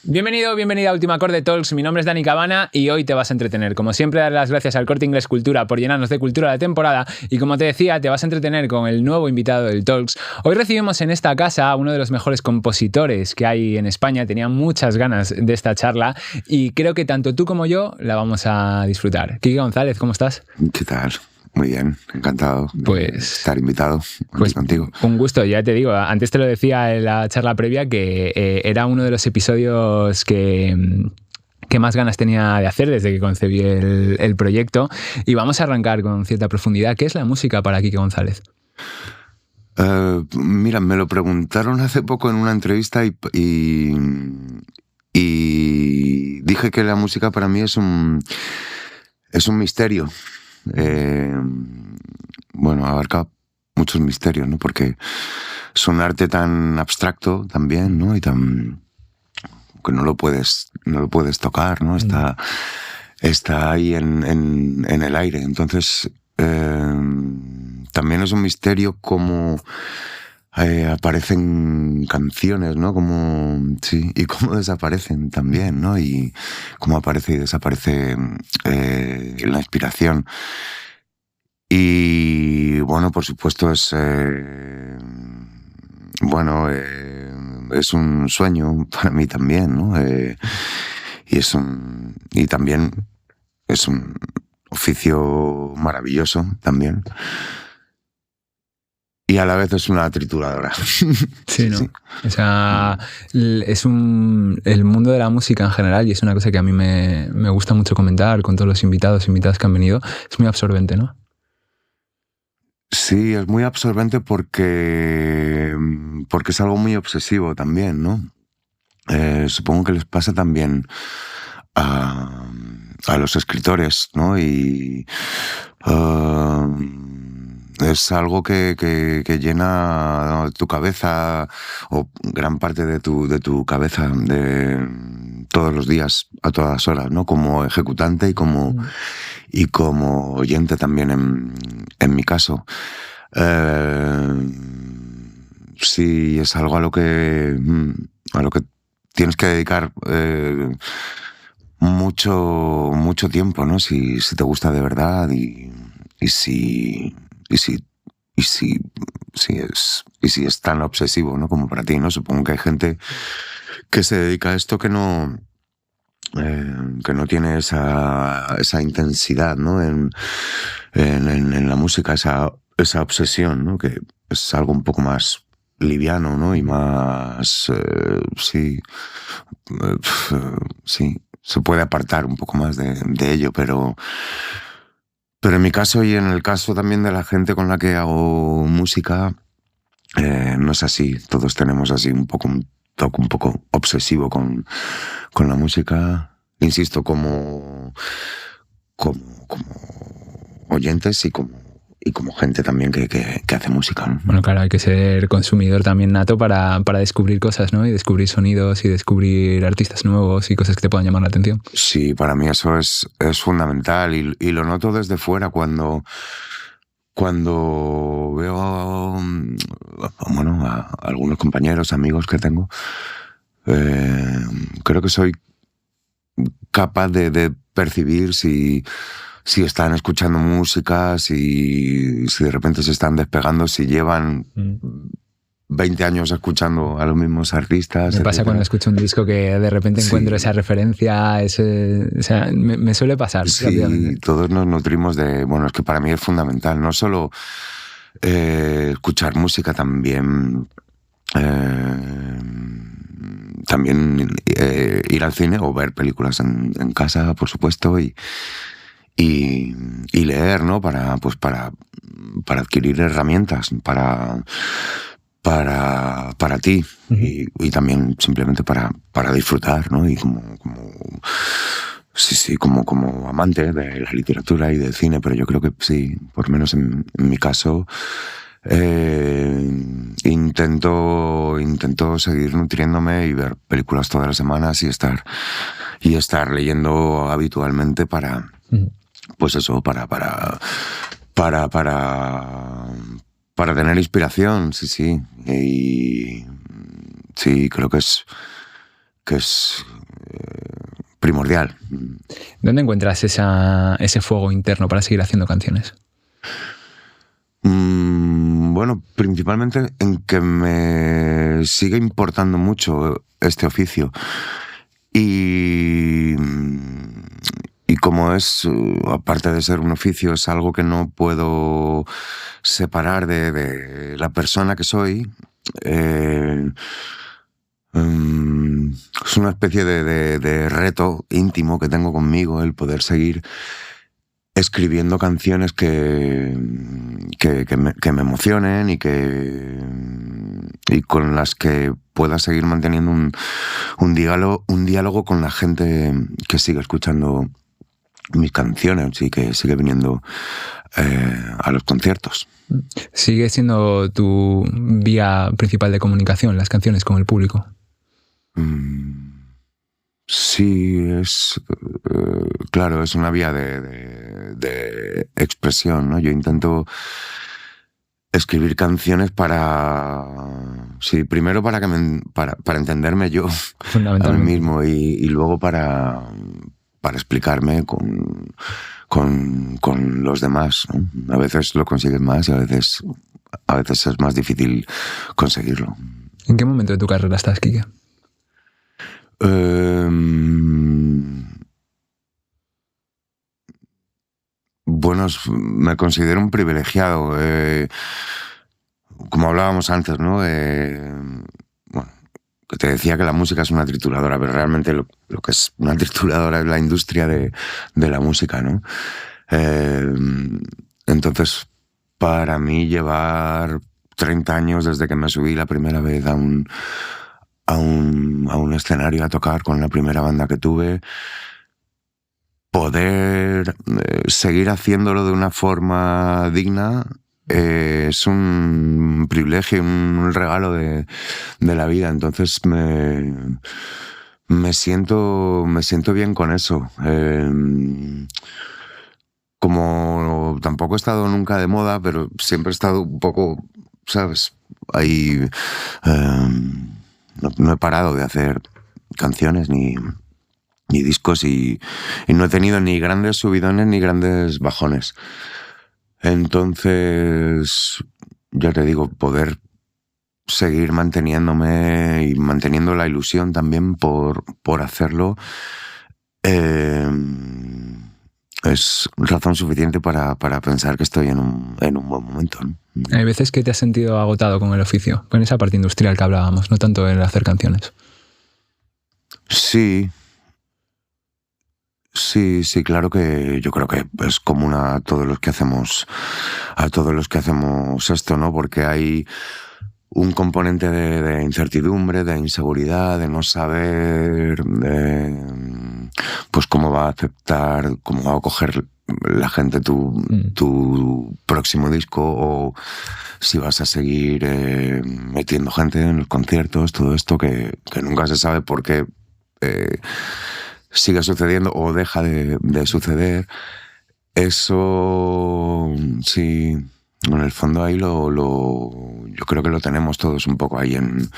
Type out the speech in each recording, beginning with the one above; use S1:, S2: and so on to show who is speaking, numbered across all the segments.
S1: Bienvenida a Último Acorde Talks. Mi nombre es Dani Cabana y hoy te vas a entretener. Como siempre, dar las gracias al Corte Inglés Cultura por llenarnos de cultura la temporada. Y como te decía, te vas a entretener con el nuevo invitado del Talks. Hoy recibimos en esta casa a uno de los mejores compositores que hay en España. Tenía muchas ganas de esta charla y creo que tanto tú como yo la vamos a disfrutar. Quique González, ¿cómo estás?
S2: ¿Qué tal? Muy bien, encantado de estar invitado contigo.
S1: Un gusto, ya te digo, antes te lo decía en la charla previa que era uno de los episodios que más ganas tenía de hacer desde que concebí el proyecto, y vamos a arrancar con cierta profundidad. ¿Qué es la música para Quique González?
S2: Mira, me lo preguntaron hace poco en una entrevista y dije que la música para mí es un misterio. Bueno, abarca muchos misterios, ¿no? Porque es un arte tan abstracto también, ¿no? Y tan que no lo puedes tocar, ¿no? Está ahí en el aire. Entonces, también es un misterio cómo aparecen canciones, ¿no? Sí, y cómo desaparecen también, ¿no? Y cómo aparece y desaparece la inspiración. Y bueno, por supuesto es un sueño para mí también, ¿no? Y también es un oficio maravilloso también. Y a la vez es una trituradora.
S1: Sí, ¿no? Sí. O sea, es el mundo de la música en general, y es una cosa que a mí me gusta mucho comentar con todos los invitadas que han venido, es muy absorbente, ¿no?
S2: Sí, es muy absorbente porque es algo muy obsesivo también, ¿no? Supongo que les pasa también a los escritores, ¿no? Y es algo que llena tu cabeza, o gran parte de tu cabeza, de todos los días, a todas horas, ¿no? Como ejecutante y como oyente también en mi caso. Sí, es algo a lo que tienes que dedicar mucho tiempo, ¿no? Si te gusta de verdad y si es tan obsesivo, ¿no? Como para ti, ¿no? Supongo que hay gente que se dedica a esto que no tiene esa intensidad, ¿no? En la música, esa obsesión, ¿no? Que es algo un poco más liviano, ¿no? Y más, sí, se puede apartar un poco más de ello, pero en mi caso y en el caso también de la gente con la que hago música, no es así. Todos tenemos así un toque un poco obsesivo con la música, insisto, como oyentes y como gente también que hace música, ¿no?
S1: Bueno, claro, hay que ser consumidor también nato para descubrir cosas, ¿no? Y descubrir sonidos y descubrir artistas nuevos y cosas que te puedan llamar la atención.
S2: Sí, para mí eso es fundamental y lo noto desde fuera cuando veo a algunos compañeros, amigos que tengo. Creo que soy capaz de percibir si están escuchando música, si de repente se están despegando, si llevan 20 años escuchando a los mismos artistas.
S1: Me pasa cuando escucho un disco que de repente encuentro esa referencia, o sea, me suele pasar.
S2: Sí, todos nos nutrimos de... Bueno, es que para mí es fundamental, no solo escuchar música, también ir al cine o ver películas en casa, por supuesto, y leer, ¿no? Para adquirir herramientas para ti, y también simplemente para disfrutar, ¿no? Y como amante de la literatura y del cine, pero yo creo que sí, por lo menos en mi caso, intento seguir nutriéndome y ver películas todas las semanas y estar leyendo habitualmente para pues eso, para tener inspiración, sí. Y sí, creo que es primordial.
S1: ¿Dónde encuentras ese fuego interno para seguir haciendo canciones?
S2: Bueno, principalmente en que me sigue importando mucho este oficio. Y como es, aparte de ser un oficio, es algo que no puedo separar de la persona que soy. Es una especie de reto íntimo que tengo conmigo, el poder seguir escribiendo canciones que me emocionen y con las que pueda seguir manteniendo un diálogo con la gente que sigue escuchando mis canciones y que sigue viniendo a los conciertos.
S1: ¿Sigue siendo tu vía principal de comunicación, las canciones con el público?
S2: Sí, claro, es una vía de expresión, ¿no? Yo intento escribir canciones primero para entenderme yo a mí mismo y luego para explicarme con los demás, ¿no? A veces lo consigues más y a veces es más difícil conseguirlo.
S1: ¿En qué momento de tu carrera estás, Quique?
S2: Bueno, me considero un privilegiado. Como hablábamos antes, ¿no? Bueno, te decía que la música es una trituradora, pero realmente lo que es una trituradora es la industria de la música, ¿no? Entonces, para mí llevar 30 años desde que me subí la primera vez a un escenario a tocar con la primera banda que tuve, poder seguir haciéndolo de una forma digna es un privilegio, un regalo de la vida. Entonces me siento bien con eso. Como tampoco he estado nunca de moda, pero siempre he estado un poco, ¿sabes? Ahí no he parado de hacer canciones ni discos y no he tenido ni grandes subidones ni grandes bajones. Entonces, ya te digo, poder seguir manteniéndome y manteniendo la ilusión también por hacerlo es razón suficiente para pensar que estoy en un buen momento, ¿no?
S1: Hay veces que te has sentido agotado con el oficio, con esa parte industrial que hablábamos, no tanto en el hacer canciones.
S2: Sí, claro que yo creo que es común a todos los que hacemos esto, ¿no? Porque hay un componente de incertidumbre, de inseguridad, de no saber pues cómo va a aceptar, cómo va a coger la gente tu próximo disco, o si vas a seguir metiendo gente en los conciertos, todo esto que nunca se sabe por qué sigue sucediendo o deja de suceder. Eso, sí, en el fondo ahí yo creo que lo tenemos todos un poco ahí en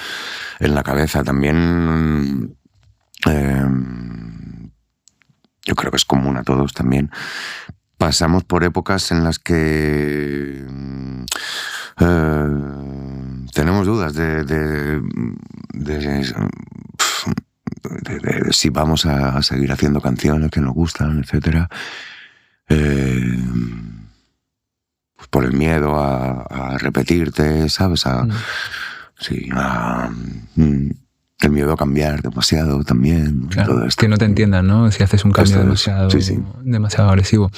S2: la cabeza. También yo creo que es común a todos también. Pasamos por épocas en las que tenemos dudas de si vamos a seguir haciendo canciones que nos gustan, etcétera. Pues por el miedo a repetirte, ¿sabes? El miedo a cambiar demasiado también.
S1: Claro,
S2: todo esto.
S1: Que no te entiendan, ¿no? Si haces un cambio demasiado agresivo.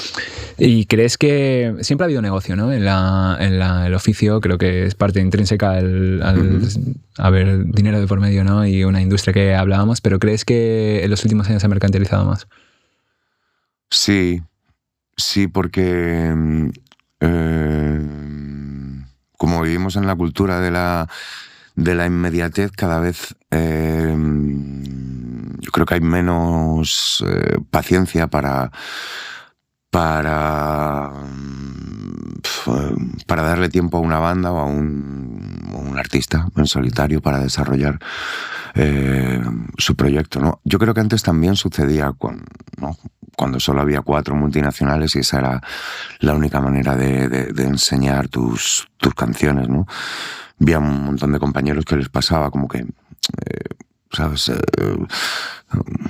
S1: ¿Y crees que siempre ha habido negocio, ¿no? En el oficio? Creo que es parte intrínseca al haber dinero de por medio, ¿no? Y una industria que hablábamos, pero ¿crees que en los últimos años se ha mercantilizado más?
S2: Sí, porque como vivimos en la cultura de la inmediatez, cada vez yo creo que hay menos paciencia para para darle tiempo a una banda o a un artista en solitario para desarrollar su proyecto, ¿no? Yo creo que antes también sucedía cuando solo había 4 multinacionales y esa era la única manera de enseñar tus canciones, ¿no? Había un montón de compañeros que les pasaba como que, ¿sabes?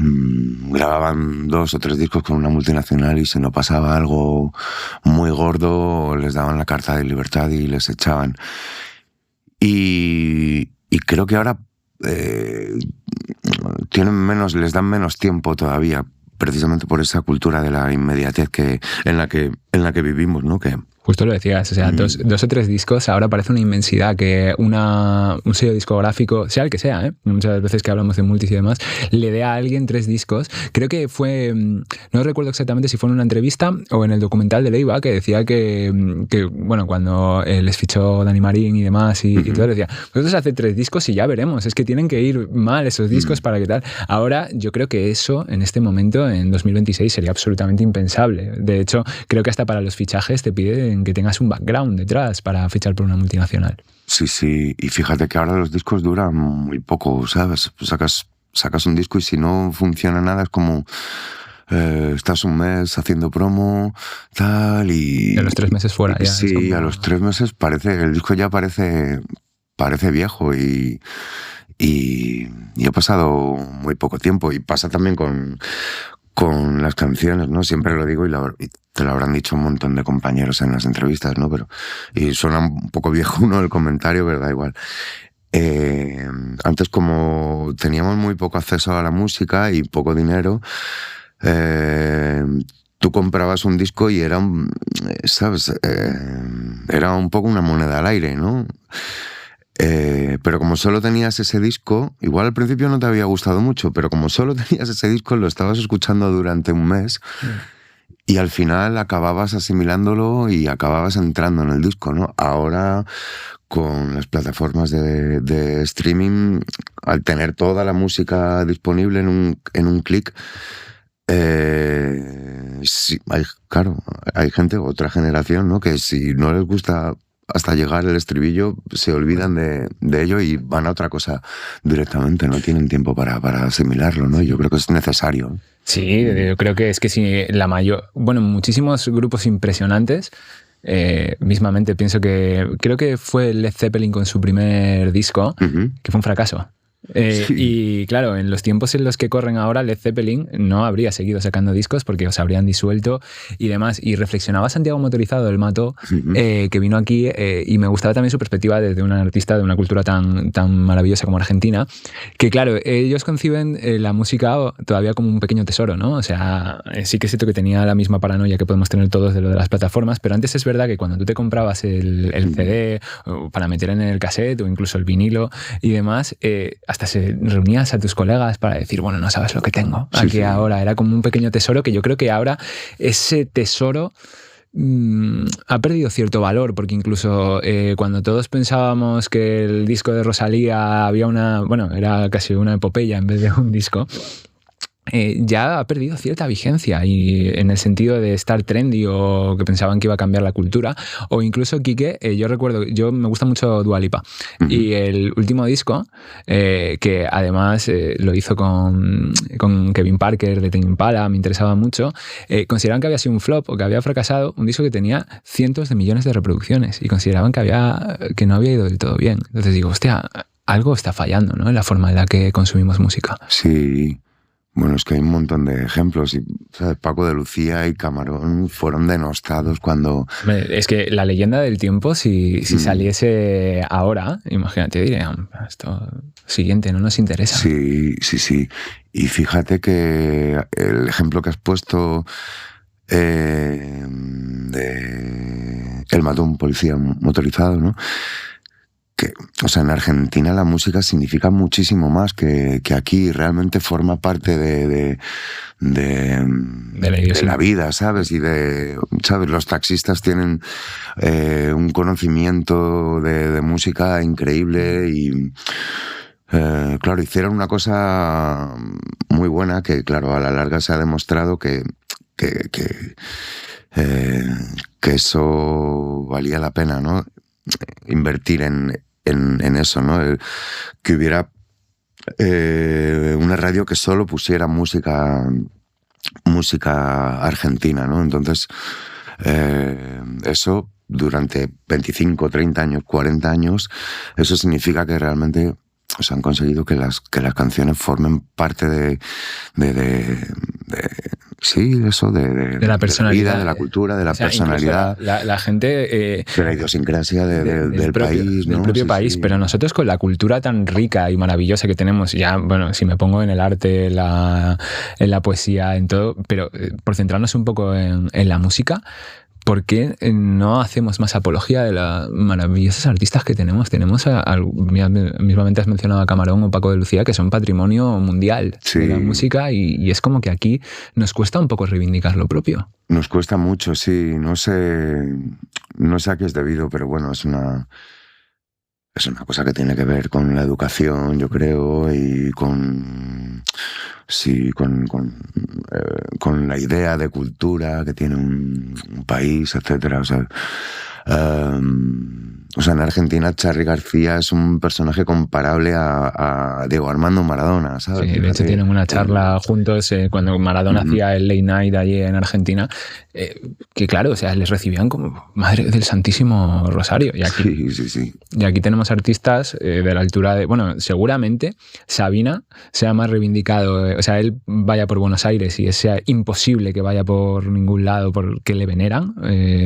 S2: Grababan 2 o 3 discos con una multinacional y si no pasaba algo muy gordo les daban la carta de libertad y les echaban. Y creo que ahora les dan menos tiempo todavía, precisamente por esa cultura de la inmediatez en la que vivimos, ¿no? Que
S1: justo lo decías, o sea, 2 o 3 discos ahora parece una inmensidad que un sello discográfico, sea el que sea, muchas veces que hablamos de multis y demás, le dé a alguien 3 discos. Creo que fue, no recuerdo exactamente si fue en una entrevista o en el documental de Leiva, que decía que bueno, cuando les fichó Dani Marín y demás y todo, decía, nosotros hace 3 discos y ya veremos, es que tienen que ir mal esos discos para que tal. Ahora yo creo que eso en este momento, en 2026, sería absolutamente impensable. De hecho, creo que hasta para los fichajes te piden que tengas un background detrás para fichar por una multinacional.
S2: Sí, y fíjate que ahora los discos duran muy poco, ¿sabes? Sacas un disco y si no funciona nada es como estás un mes haciendo promo, tal, y...
S1: a los 3 meses fuera. Ya
S2: sí,
S1: como...
S2: a los 3 meses el disco ya parece viejo y ha pasado muy poco tiempo y pasa también con las canciones, ¿no? Siempre lo digo y te lo habrán dicho un montón de compañeros en las entrevistas, ¿no? Y suena un poco viejo el comentario, pero da igual. Antes, como teníamos muy poco acceso a la música y poco dinero, tú comprabas un disco y era, ¿sabes? Era un poco una moneda al aire, ¿no? Pero como solo tenías ese disco, igual al principio no te había gustado mucho, pero como solo tenías ese disco, lo estabas escuchando durante un mes y al final acababas asimilándolo y acababas entrando en el disco, ¿no? Ahora, con las plataformas de streaming, al tener toda la música disponible en un clic, sí, hay gente, otra generación, ¿no? Que si no les gusta hasta llegar el estribillo, se olvidan de ello y van a otra cosa directamente, no tienen tiempo para asimilarlo, ¿no? Yo creo que es necesario.
S1: Sí, yo creo que es que si muchísimos grupos impresionantes, mismamente pienso creo que fue Led Zeppelin con su primer disco, que fue un fracaso. Sí. Y claro, en los tiempos en los que corren ahora, Led Zeppelin no habría seguido sacando discos porque os habrían disuelto y demás. Y reflexionaba Santiago Motorizado, el Mato, que vino aquí, y me gustaba también su perspectiva desde un artista de una cultura tan maravillosa como Argentina, que claro, ellos conciben la música todavía como un pequeño tesoro, ¿no? O sea, sí que es cierto que tenía la misma paranoia que podemos tener todos de lo de las plataformas, pero antes es verdad que cuando tú te comprabas el CD para meter en el cassette o incluso el vinilo y demás, hasta se reunías a tus colegas para decir, bueno, no sabes lo que tengo aquí ahora. Era como un pequeño tesoro que yo creo que ahora ese tesoro ha perdido cierto valor, porque incluso cuando todos pensábamos que el disco de Rosalía era casi una epopeya en vez de un disco, ya ha perdido cierta vigencia y en el sentido de estar trendy o que pensaban que iba a cambiar la cultura, o incluso Quique, yo me gusta mucho Dua Lipa y el último disco que además lo hizo con Kevin Parker de Tame Impala, me interesaba mucho, consideraban que había sido un flop o que había fracasado, un disco que tenía cientos de millones de reproducciones y consideraban que no había ido del todo bien. Entonces digo, hostia, algo está fallando, ¿no?, en la forma en la que consumimos música.
S2: Sí. Bueno, es que hay un montón de ejemplos. ¿Sabes? Paco de Lucía y Camarón fueron denostados cuando...
S1: Es que la leyenda del tiempo, si saliese ahora, imagínate, dirían, esto siguiente no nos interesa.
S2: Sí. Y fíjate que el ejemplo que has puesto de El mató a un policía motorizado, ¿no? En Argentina la música significa muchísimo más que aquí, realmente forma parte de la vida, ¿sabes? Y ¿sabes? Los taxistas tienen un conocimiento de música increíble y claro, hicieron una cosa muy buena que, claro, a la larga se ha demostrado que que eso valía la pena, ¿no? Invertir en eso, ¿no? Que hubiera una radio que solo pusiera música argentina, ¿no? Entonces, eso durante 25, 30 años, 40 años, eso significa que realmente han conseguido que las canciones formen parte de sí, eso, de
S1: la personalidad,
S2: vida, de la cultura, de la personalidad.
S1: La gente...
S2: de la idiosincrasia del país, ¿no?
S1: Del propio país, sí. Pero nosotros con la cultura tan rica y maravillosa que tenemos, ya, bueno, si me pongo en el arte, en la poesía, en todo, pero por centrarnos un poco en la música, ¿por qué no hacemos más apología de las maravillosas artistas que tenemos? Tenemos, mismamente has mencionado a Camarón o Paco de Lucía, que son patrimonio mundial de la música, y es como que aquí nos cuesta un poco reivindicar lo propio.
S2: Nos cuesta mucho, sí. No sé a qué es debido, pero bueno, es una cosa que tiene que ver con la educación, yo creo, y con la idea de cultura que tiene un país, etcétera. O sea, en Argentina Charly García es un personaje comparable a Diego Armando Maradona, ¿sabes?
S1: Sí, de hecho tienen una charla juntos cuando Maradona hacía el late night allí en Argentina, que claro, o sea, les recibían como Madre del Santísimo Rosario. Y aquí,
S2: sí.
S1: Y aquí tenemos artistas de la altura de... Bueno, seguramente Sabina sea más reivindicado, o sea, él vaya por Buenos Aires y sea imposible que vaya por ningún lado porque le veneran.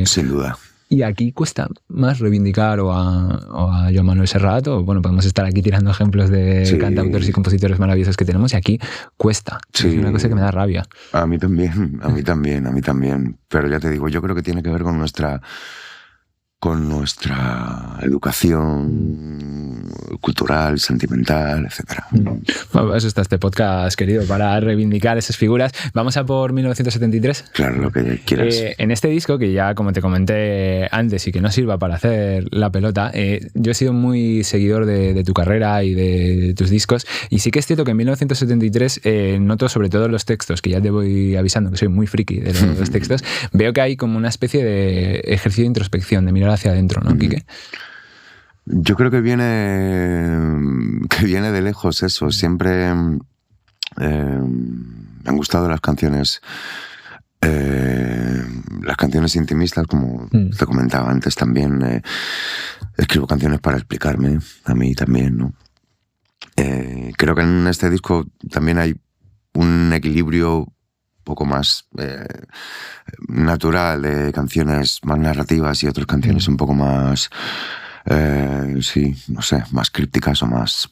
S2: Sin duda.
S1: Y aquí cuesta más reivindicar o a Joan Manuel Serrat, o bueno, podemos estar aquí tirando ejemplos de cantautores y compositores maravillosos que tenemos, y aquí cuesta. Sí. Es una cosa que me da rabia.
S2: A mí también. Pero ya te digo, yo creo que tiene que ver con nuestra educación cultural, sentimental, etc.
S1: Bueno, eso está este podcast, querido, para reivindicar esas figuras. Vamos a por 1973.
S2: Claro, lo que quieras.
S1: En este disco, que ya como te comenté antes y que no sirva para hacer la pelota, yo he sido muy seguidor de tu carrera y de tus discos, y sí que es cierto que en 1973 noto sobre todo los textos, que ya te voy avisando que soy muy friki de los textos, veo que hay como una especie de ejercicio de introspección, de mirar hacia adentro, ¿no, Quique?
S2: Yo creo que viene de lejos eso. Siempre me han gustado las canciones intimistas, como te comentaba antes también. Escribo canciones para explicarme, a mí también, ¿no? Creo que en este disco también hay un equilibrio poco más natural, de canciones más narrativas y otras canciones un poco más, no sé, más crípticas o más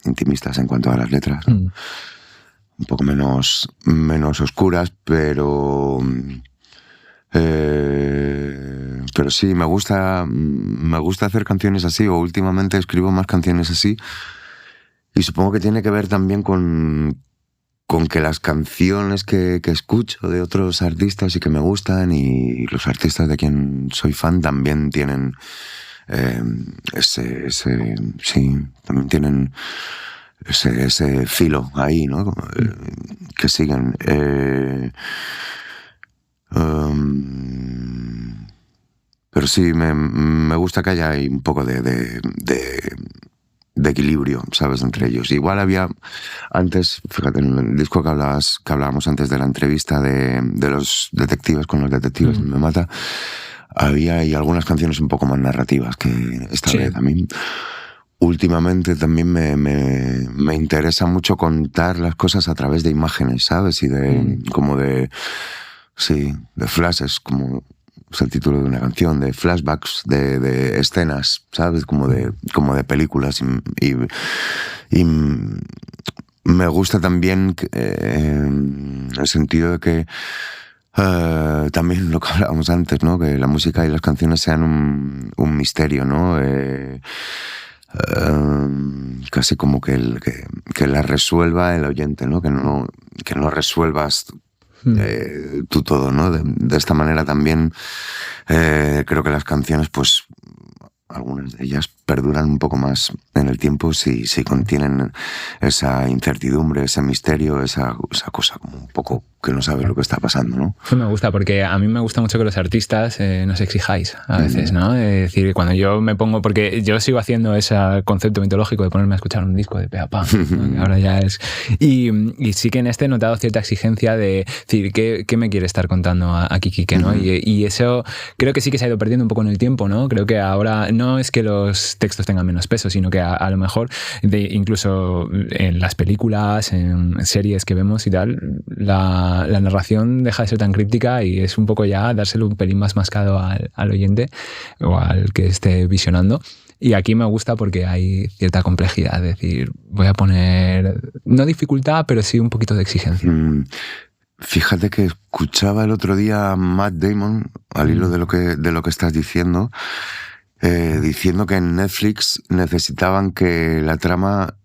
S2: intimistas en cuanto a las letras, ¿no? Un poco menos oscuras, pero sí, me gusta hacer canciones así, o últimamente escribo más canciones así, y supongo que tiene que ver también con que las canciones que escucho de otros artistas y que me gustan, y los artistas de quien soy fan también tienen también tienen ese filo ahí, ¿no? Que siguen. Pero sí, me gusta que haya un poco de equilibrio, ¿sabes?, entre ellos. Igual había antes, fíjate, en el disco que hablábamos antes de la entrevista de los detectives, con los detectives Me Mata, había algunas canciones un poco más narrativas que esta vez. A mí últimamente también me interesa mucho contar las cosas a través de imágenes, ¿sabes? Y como de flashes, como es el título de una canción, de flashbacks, de escenas, ¿sabes? Como de películas. Y me gusta también en el sentido de que también lo que hablábamos antes, ¿no? Que la música y las canciones sean un misterio, ¿no? Casi como que la resuelva el oyente, ¿no? Que no resuelvas tú todo, ¿no? De esta manera también creo que las canciones, pues algunas de ellas perduran un poco más en el tiempo si contienen esa incertidumbre, ese misterio, esa cosa como un poco que no sabes lo que está pasando, ¿no?
S1: Eso me gusta, porque a mí me gusta mucho que los artistas no se exijáis a veces, ¿no? Es decir, cuando yo me pongo, porque yo sigo haciendo ese concepto mitológico de ponerme a escuchar un disco de pe a pa, ¿no? Que ahora ya es... Y sí que en este he notado cierta exigencia de decir, ¿qué me quiere estar contando aquí Quique, ¿no? Y eso creo que sí que se ha ido perdiendo un poco en el tiempo, ¿no? Creo que ahora no es que los textos tengan menos peso, sino que a lo mejor, incluso en las películas, en series que vemos y tal, la narración deja de ser tan críptica y es un poco ya dárselo un pelín más mascado al oyente o al que esté visionando. Y aquí me gusta porque hay cierta complejidad, es decir, voy a poner, no dificultad, pero sí un poquito de exigencia.
S2: Fíjate que escuchaba el otro día a Matt Damon, al hilo de lo que estás diciendo, diciendo que en Netflix necesitaban que la trama...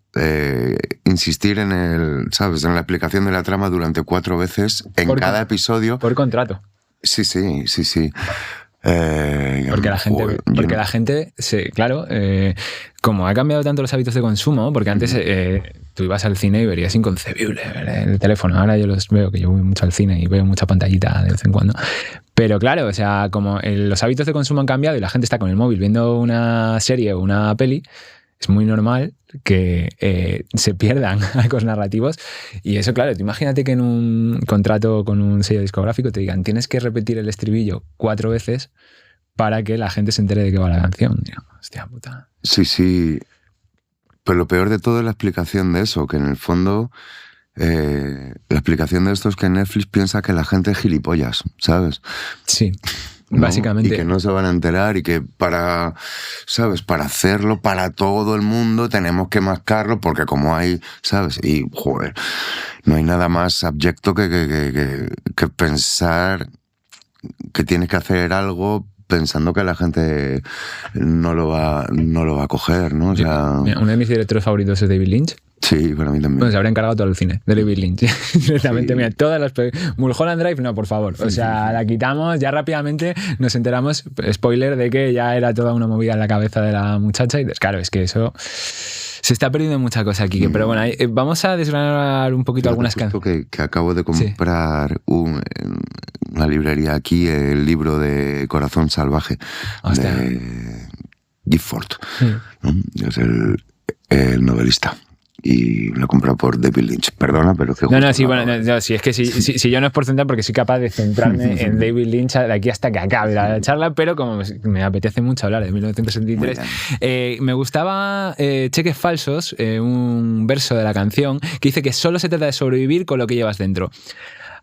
S2: insistir en ¿sabes? En la explicación de la trama durante 4 veces en cada episodio.
S1: Por contrato.
S2: Sí.
S1: Porque la gente, claro, como ha cambiado tanto los hábitos de consumo, porque antes tú ibas al cine y verías inconcebible ver el teléfono. Ahora yo los veo, que yo voy mucho al cine y veo mucha pantallita de vez en cuando. Pero claro, o sea, como los hábitos de consumo han cambiado y la gente está con el móvil viendo una serie o una peli, es muy normal que se pierdan arcos narrativos. Y eso, claro, tú imagínate que en un contrato con un sello discográfico te digan tienes que repetir el estribillo 4 veces para que la gente se entere de qué va la canción. Digo, hostia puta.
S2: Sí. Pero lo peor de todo es la explicación de eso, que en el fondo la explicación de esto es que Netflix piensa que la gente es gilipollas, ¿sabes?
S1: Sí.
S2: ¿No?
S1: Básicamente.
S2: Y que no se van a enterar y que para hacerlo para todo el mundo tenemos que mascarlo porque como hay, ¿sabes? Y, joder, no hay nada más abyecto que pensar que tienes que hacer algo pensando que la gente no lo va a coger, ¿no? O sea...
S1: Mira, uno de mis directores favoritos es David Lynch.
S2: Sí, para mí también.
S1: Bueno, se habrá encargado todo el cine de David Lynch. Directamente, sí. Mira, todas las... Mulholland Drive, no, por favor. O sea, la quitamos, ya rápidamente nos enteramos, spoiler, de que ya era toda una movida en la cabeza de la muchacha. Y claro, es que eso... Se está perdiendo mucha cosa aquí, pero bueno, vamos a desgranar un poquito algunas canciones.
S2: Que acabo de comprar en una librería aquí el libro de Corazón Salvaje de Gifford, ¿no? Es el novelista. Y lo he comprado por David Lynch. Perdona, pero...
S1: Sí, es que si yo no es por centrar, porque soy capaz de centrarme en David Lynch de aquí hasta que acabe la charla, pero como me apetece mucho hablar de 1973, me gustaba Cheques Falsos, un verso de la canción, que dice que solo se trata de sobrevivir con lo que llevas dentro.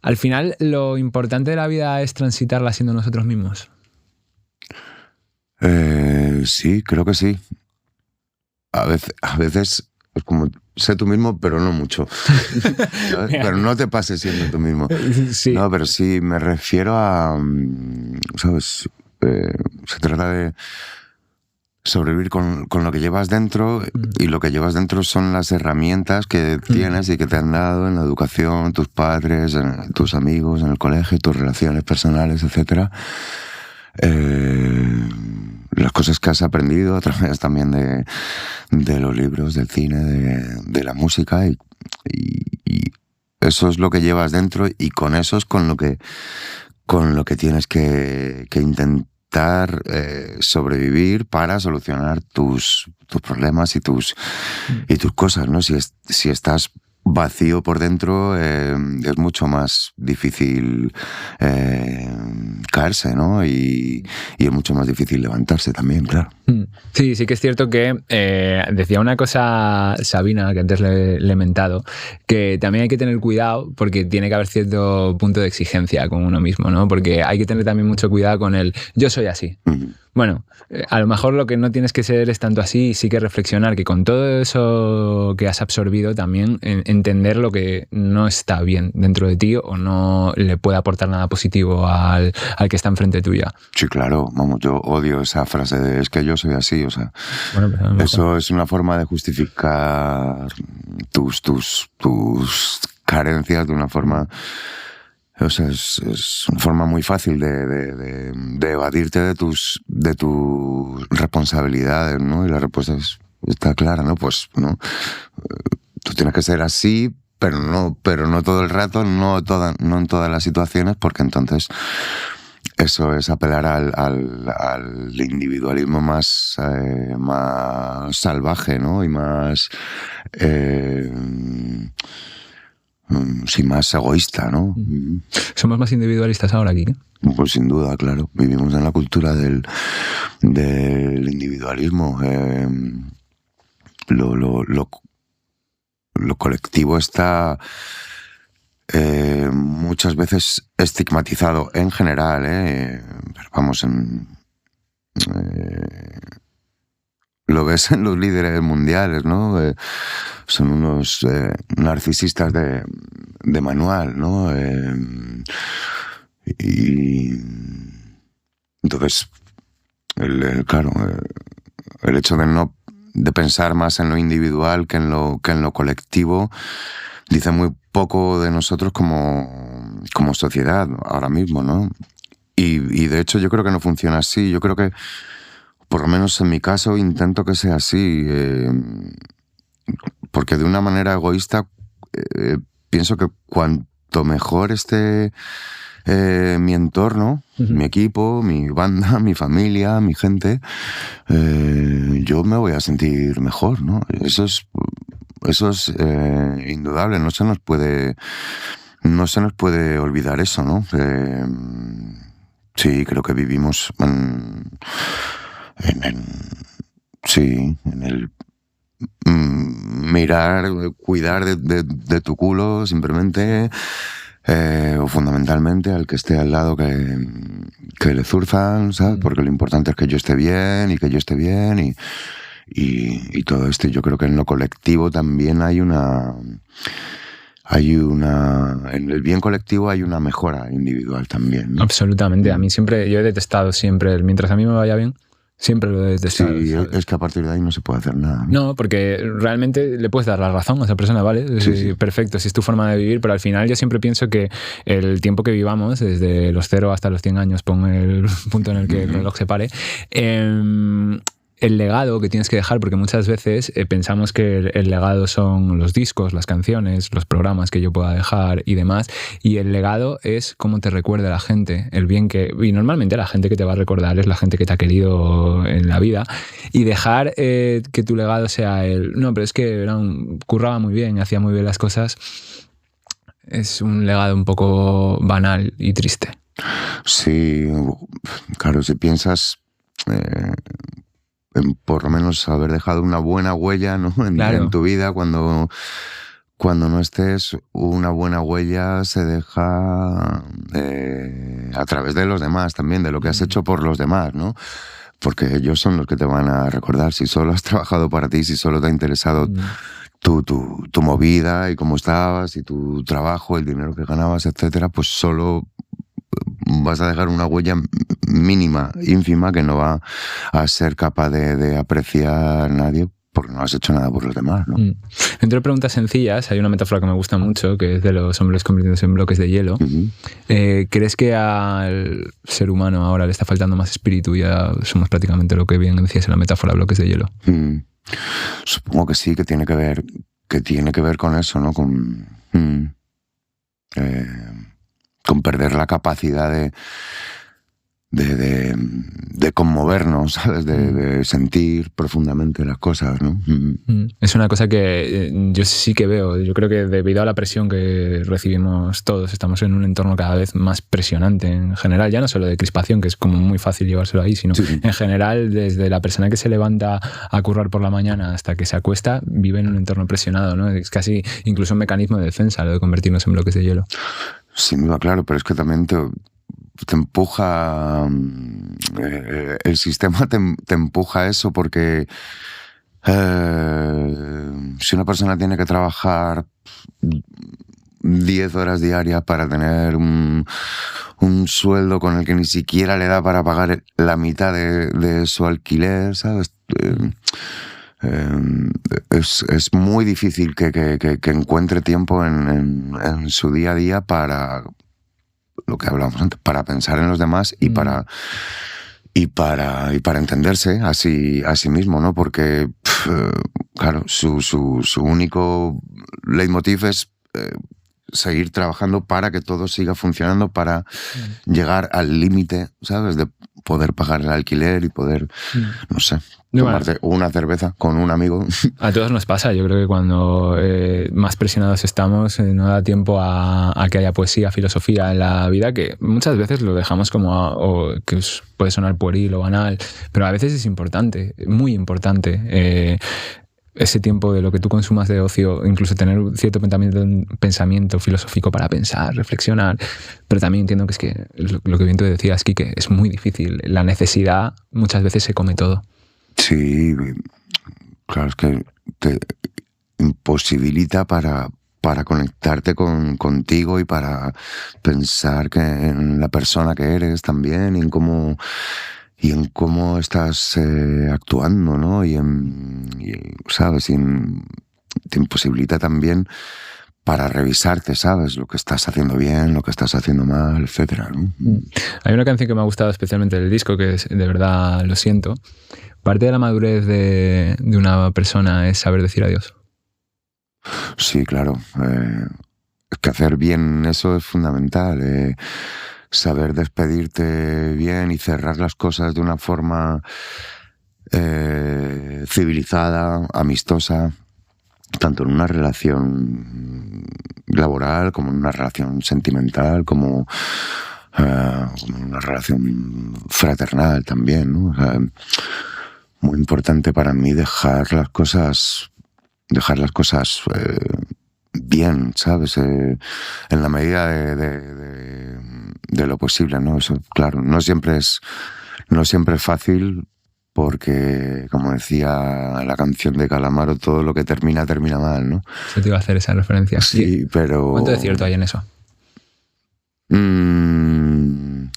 S1: Al final, lo importante de la vida es transitarla siendo nosotros mismos.
S2: Sí, creo que sí. A veces es como... Sé tú mismo, pero no mucho. Pero no te pases siendo tú mismo.
S1: Sí.
S2: No, pero sí, me refiero a... ¿Sabes? Se trata de sobrevivir con lo que llevas dentro, y lo que llevas dentro son las herramientas que tienes y que te han dado en la educación, tus padres, tus amigos, en el colegio, tus relaciones personales, etc. Las cosas que has aprendido a través también de los libros, del cine, de la música, y eso es lo que llevas dentro, y con eso es con lo que tienes que intentar sobrevivir para solucionar tus problemas y tus cosas, ¿no? Si estás vacío por dentro, es mucho más difícil caerse, ¿no? Y es mucho más difícil levantarse también, claro.
S1: Sí que es cierto que decía una cosa Sabina, que antes le he mentado, que también hay que tener cuidado porque tiene que haber cierto punto de exigencia con uno mismo, ¿no? Porque hay que tener también mucho cuidado con el yo soy así. Bueno, a lo mejor lo que no tienes que ser es tanto así, y sí que reflexionar que con todo eso que has absorbido también entender lo que no está bien dentro de ti o no le puede aportar nada positivo al que está enfrente tuya.
S2: Sí, claro, vamos, yo odio esa frase de es que yo soy así, o sea, bueno, eso es una forma de justificar tus carencias de una forma... O sea, es una forma muy fácil de evadirte de tus responsabilidades, ¿no? Y la respuesta está clara, ¿no? Pues, ¿no? Tú tienes que ser así pero no todo el rato, no en todas las situaciones, porque entonces eso es apelar al individualismo más salvaje, ¿no? Y más sí, más egoísta, ¿no?
S1: ¿Somos más individualistas ahora aquí?
S2: Pues sin duda, claro. Vivimos en la cultura del individualismo. Lo colectivo está muchas veces estigmatizado en general, pero vamos, lo ves en los líderes mundiales, ¿no? Son unos narcisistas de manual, ¿no? Y entonces, claro, el hecho de pensar más en lo individual que en lo colectivo dice muy poco de nosotros como sociedad ahora mismo, ¿no? Y de hecho yo creo que no funciona así. Yo creo que, por lo menos en mi caso, intento que sea así, porque de una manera egoísta pienso que cuanto mejor esté mi entorno, mi equipo, mi banda, mi familia, mi gente, yo me voy a sentir mejor, ¿no? Eso es indudable, no se nos puede olvidar eso, ¿no? Sí, creo que vivimos en el mirar, cuidar de tu culo simplemente, o fundamentalmente al que esté al lado que le zurzan, ¿sabes? Porque lo importante es que yo esté bien y que yo esté bien y todo esto. Yo creo que en lo colectivo también en el bien colectivo hay una mejora individual también, ¿no?
S1: Absolutamente. A mí siempre, yo he detestado siempre mientras a mí me vaya bien, siempre lo he detestado.
S2: Sí, ¿sabes? Es que a partir de ahí no se puede hacer nada.
S1: No, porque realmente le puedes dar la razón a esa persona, ¿vale? Sí. Perfecto, si es tu forma de vivir, pero al final yo siempre pienso que el tiempo que vivamos, desde los 0 hasta los 100 años, pon el punto en el que el reloj se pare, el legado que tienes que dejar, porque muchas veces pensamos que el legado son los discos, las canciones, los programas que yo pueda dejar y demás, y el legado es cómo te recuerda la gente, el bien y normalmente la gente que te va a recordar es la gente que te ha querido en la vida, y dejar que tu legado sea no, pero es que curraba muy bien, hacía muy bien las cosas, es un legado un poco banal y triste.
S2: Sí, claro, si piensas por lo menos haber dejado una buena huella, ¿no? En tu vida, cuando no estés, una buena huella se deja a través de los demás también, de lo que has hecho por los demás, ¿no? Porque ellos son los que te van a recordar. Si solo has trabajado para ti, si solo te ha interesado tu movida y cómo estabas y tu trabajo, el dinero que ganabas, etcétera, pues solo vas a dejar una huella mínima, ínfima, que no va a ser capaz de apreciar nadie porque no has hecho nada por los demás, ¿no?
S1: Entre preguntas sencillas, hay una metáfora que me gusta mucho, que es de los hombres convirtiéndose en bloques de hielo. ¿Crees que al ser humano ahora le está faltando más espíritu? Ya somos prácticamente lo que bien decías en la metáfora, bloques de hielo.
S2: Supongo que sí, que tiene que ver con eso, ¿no? Con perder la capacidad de conmovernos, ¿sabes? De sentir profundamente las cosas, ¿no?
S1: Es una cosa que yo sí que veo. Yo creo que debido a la presión que recibimos todos, estamos en un entorno cada vez más presionante en general, ya no solo de crispación, que es como muy fácil llevárselo ahí, sino en general, desde la persona que se levanta a currar por la mañana hasta que se acuesta, vive en un entorno presionado, ¿no? Es casi incluso un mecanismo de defensa lo de convertirnos en bloques de hielo.
S2: Sin duda, claro, pero es que también te empuja, el sistema te empuja a eso, porque si una persona tiene que trabajar 10 horas diarias para tener un sueldo con el que ni siquiera le da para pagar la mitad de su alquiler, ¿sabes? Es muy difícil que encuentre tiempo en su día a día para lo que hablábamos antes, para pensar en los demás y para entenderse a sí mismo, ¿no? Porque, claro, su único leitmotiv es seguir trabajando para que todo siga funcionando, para llegar al límite, ¿sabes? De poder pagar el alquiler y poder, no sé, tomarte una cerveza con un amigo.
S1: A todos nos pasa. Yo creo que cuando más presionados estamos, no da tiempo a que haya poesía, filosofía en la vida, que muchas veces lo dejamos como que puede sonar pueril o banal, pero a veces es importante, muy importante. Ese tiempo de lo que tú consumas de ocio, incluso tener cierto pensamiento filosófico para pensar, reflexionar, pero también entiendo que es que lo que bien tú decías, Quique, es muy difícil. La necesidad muchas veces se come todo.
S2: Sí, claro, es que te imposibilita para conectarte contigo y para pensar en la persona que eres también y en cómo estás actuando, ¿no? ¿Sabes? Te imposibilita también para revisarte, ¿sabes? Lo que estás haciendo bien, lo que estás haciendo mal, etcétera, ¿no?
S1: Hay una canción que me ha gustado especialmente del disco, que es De verdad lo siento. Parte de la madurez de una persona es saber decir adiós.
S2: Sí, claro. Es que hacer bien eso es fundamental. Saber despedirte bien y cerrar las cosas de una forma civilizada, amistosa, tanto en una relación laboral como en una relación sentimental, como en una relación fraternal también, ¿no? O sea, muy importante para mí dejar las cosas bien, ¿sabes? En la medida de lo posible, ¿no? Eso, claro, no siempre es fácil porque, como decía la canción de Calamaro, todo lo que termina mal, ¿no?
S1: Se te iba a hacer esa referencia.
S2: Sí, pero...
S1: ¿Cuánto de cierto hay en eso?
S2: No,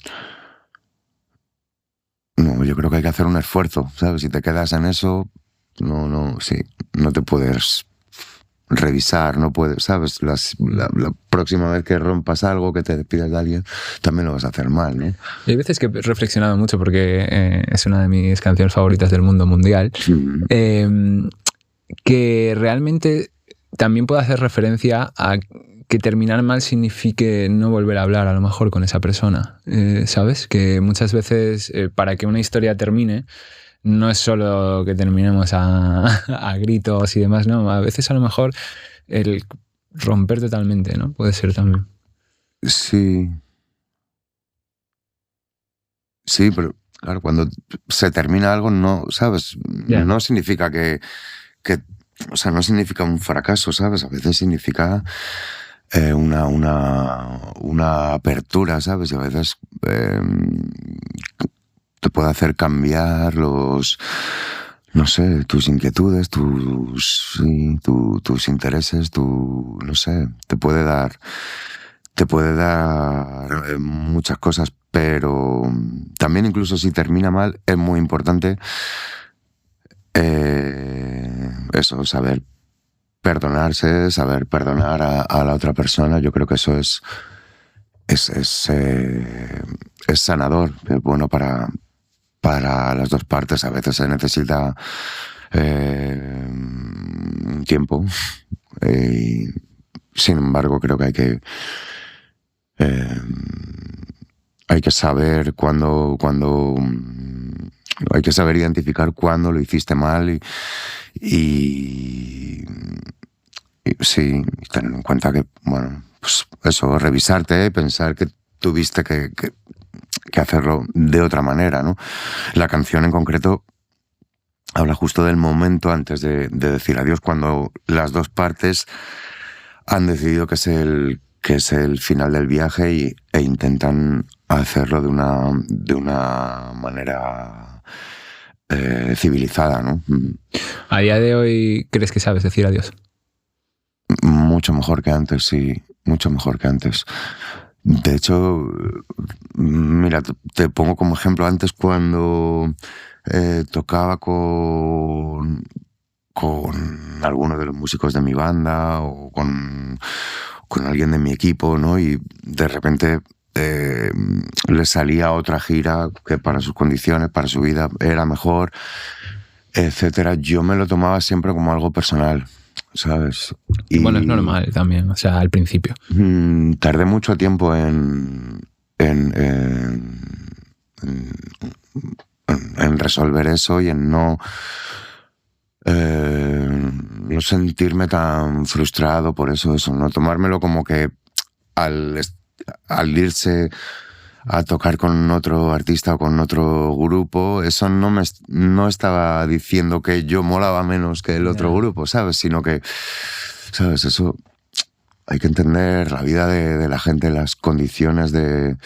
S2: yo creo que hay que hacer un esfuerzo, ¿sabes? Si te quedas en eso, no te puedes revisar, no puedes, ¿sabes? La próxima vez que rompas algo, que te despidas de alguien, también lo vas a hacer mal, ¿no?
S1: Y hay veces que he reflexionado mucho porque es una de mis canciones favoritas del mundo mundial, que realmente también puede hacer referencia a que terminar mal signifique no volver a hablar a lo mejor con esa persona, ¿sabes? Que muchas veces para que una historia termine no es solo que terminemos a gritos y demás, no, a veces a lo mejor el romper totalmente, ¿no? Puede ser también.
S2: Sí, pero claro, cuando se termina algo, no, ¿sabes?
S1: Yeah.
S2: No significa que, o sea, no significa un fracaso, ¿sabes? A veces significa una apertura, ¿sabes? Y a veces te puede hacer cambiar no sé, tus inquietudes, tus intereses, no sé, te puede dar muchas cosas, pero también incluso si termina mal, es muy importante eso, saber perdonarse, saber perdonar a la otra persona. Yo creo que eso es sanador, es bueno para las dos partes. A veces se necesita tiempo y, sin embargo, creo que hay que saber hay que saber identificar cuándo lo hiciste mal y sí, tener en cuenta que, bueno, pues eso, revisarte, pensar que tuviste que hacerlo de otra manera, ¿no? La canción en concreto habla justo del momento antes de decir adiós, cuando las dos partes han decidido que es el final del viaje e intentan hacerlo de una manera civilizada, ¿no?
S1: ¿A día de hoy crees que sabes decir adiós?
S2: Mucho mejor que antes, sí, mucho mejor que antes. De hecho, mira, te pongo como ejemplo antes cuando tocaba con alguno de los músicos de mi banda o con alguien de mi equipo, ¿no? Y de repente le salía otra gira que para sus condiciones, para su vida, era mejor, etcétera. Yo me lo tomaba siempre como algo personal. ¿sabes?
S1: Y bueno, es normal también, o sea, al principio.
S2: Tardé mucho tiempo en resolver eso y en no sentirme tan frustrado por eso, no tomármelo como que al irse a tocar con otro artista o con otro grupo, eso no estaba diciendo que yo molaba menos que el otro grupo, ¿sabes? Sino que, ¿sabes? Eso hay que entender la vida de la gente, las condiciones de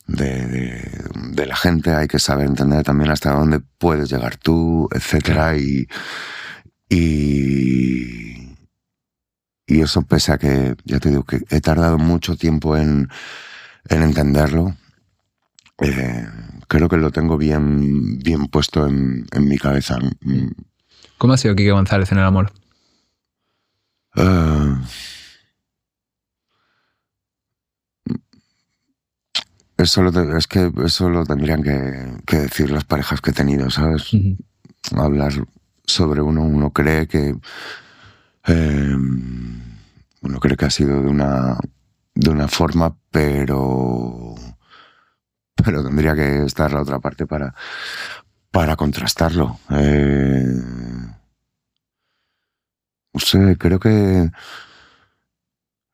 S2: la gente, hay que saber entender también hasta dónde puedes llegar tú, etcétera, y eso, pese a que, ya te digo, que he tardado mucho tiempo en entenderlo, creo que lo tengo bien puesto en mi cabeza.
S1: ¿Cómo ha sido Quique González en el amor?
S2: Es que eso lo tendrían que decir las parejas que he tenido, ¿sabes? Hablar sobre uno cree que uno cree que ha sido de una forma, pero tendría que estar la otra parte para contrastarlo. No sé, creo que